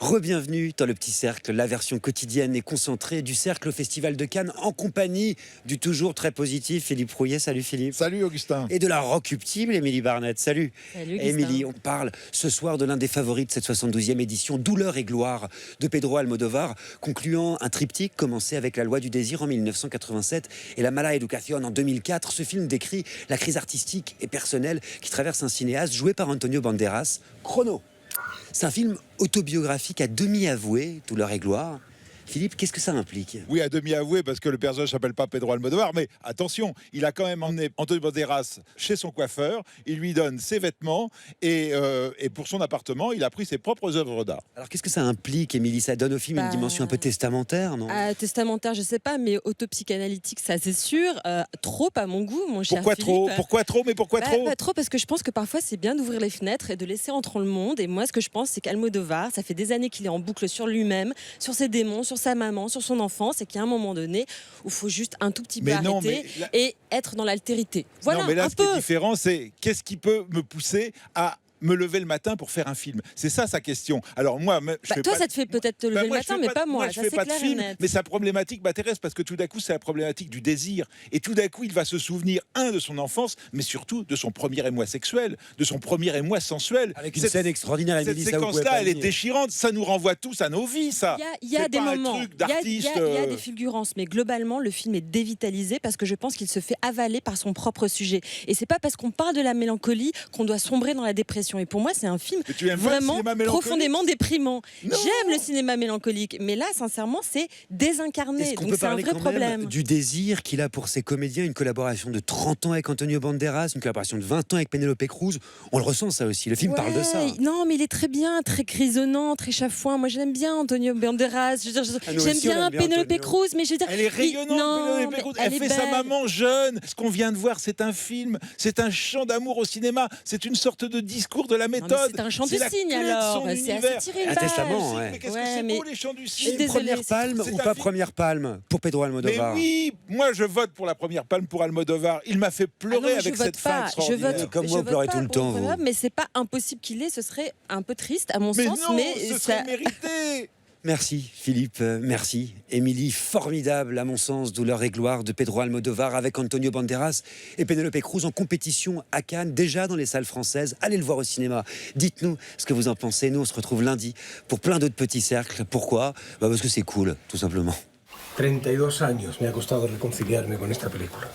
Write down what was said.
Rebienvenue dans le Petit Cercle, la version quotidienne et concentrée du Cercle au Festival de Cannes en compagnie du toujours très positif Philippe Rouillet. Salut Philippe. Salut Augustin. Et de la rockuptible Émilie Barnett. Salut. Salut Émilie, on parle ce soir de l'un des favoris de cette 72e édition, Douleur et gloire de Pedro Almodóvar, concluant un triptyque commencé avec La loi du désir en 1987 et La mala educación en 2004. Ce film décrit la crise artistique et personnelle qui traverse un cinéaste joué par Antonio Banderas. Chrono. C'est un film autobiographique à demi avoué, Douleur et gloire. Philippe, qu'est-ce que ça implique? Oui, à demi avoué, parce que le personnage ne s'appelle pas Pedro Almodóvar, mais attention, il a quand même emmené Antonio Banderas chez son coiffeur, il lui donne ses vêtements, et pour son appartement, il a pris ses propres œuvres d'art. Alors qu'est-ce que ça implique, Émilie? Ça donne au film une dimension un peu testamentaire, non? Testamentaire, je sais pas, mais autopsychanalytique, ça c'est sûr. Trop à mon goût, mon cher Pourquoi Philippe. trop? Pourquoi trop? Mais pourquoi trop? Trop parce que je pense que parfois c'est bien d'ouvrir les fenêtres et de laisser entrer le monde. Et moi, ce que je pense, c'est qu'Almodóvar, ça fait des années qu'il est en boucle sur lui-même, sur ses démons, sur sa maman, sur son enfance, et qu'il y a un moment donné où il faut juste un tout petit peu arrêter et être dans l'altérité. Voilà, non, mais là, un ce peu. qui est différent, c'est qu'est-ce qui peut me pousser à me lever le matin pour faire un film? C'est ça sa question. Alors moi, toi, ça te fait peut-être te lever le matin, mais pas moi. Je fais pas de film, mais sa problématique m'intéresse parce que tout d'un coup, c'est la problématique du désir. Et tout d'un coup, il va se souvenir, de son enfance, mais surtout de son premier émoi sexuel, de son premier émoi sensuel. Avec une scène extraordinaire, Cette Émilie, ça, vous pouvez séquence-là, pas elle le est nier. déchirante. Ça nous renvoie tous à nos vies, ça. Il y a des moments, un truc d'artiste. il y a des fulgurances, mais globalement, le film est dévitalisé parce que je pense qu'il se fait avaler par son propre sujet. Et c'est pas parce qu'on parle de la mélancolie qu'on doit sombrer dans la dépression. Et pour moi, c'est un film vraiment profondément déprimant. J'aime le cinéma mélancolique, mais là, sincèrement, c'est désincarné. Est-ce qu'on Donc peut c'est un parler vrai quand problème. même du désir qu'il a pour ses comédiens, une collaboration de 30 ans avec Antonio Banderas, une collaboration de 20 ans avec Penélope Cruz? On le ressent ça aussi, le film parle de ça. Non, mais il est très bien, très grisonnant, très chafouin. Moi, j'aime bien Antonio Banderas. J'aime bien Penélope Cruz, mais je veux dire, elle est rayonnante, Penélope Cruz. Elle fait sa maman jeune. Ce qu'on vient de voir, c'est un film, c'est un chant d'amour au cinéma, c'est une sorte de discours de la méthode. C'est un chant du cygne alors. C'est assez tiré une Un balle. testament, ouais. Mais qu'est-ce que c'est beau, les chants du cygne. désolée, Première palme c'est ou un pas film. première palme pour Pedro Mais Almodóvar? oui, moi je vote pour la première palme pour Almodóvar. Il m'a fait pleurer avec cette fin extraordinaire. Comme moi, vous pleurez tout le temps, vous. Mais c'est pas impossible qu'il l'ait. Ce serait un peu triste à mon Mais sens. non, Mais ce ça... serait mérité. Merci Philippe, merci. Émilie, formidable à mon sens, Douleur et gloire de Pedro Almodóvar avec Antonio Banderas et Penélope Cruz en compétition à Cannes, déjà dans les salles françaises. Allez le voir au cinéma. Dites-nous ce que vous en pensez. Nous, on se retrouve lundi pour plein d'autres petits cercles. Pourquoi? Parce que c'est cool, tout simplement. 32 años me ha costado reconciliarme con esta película.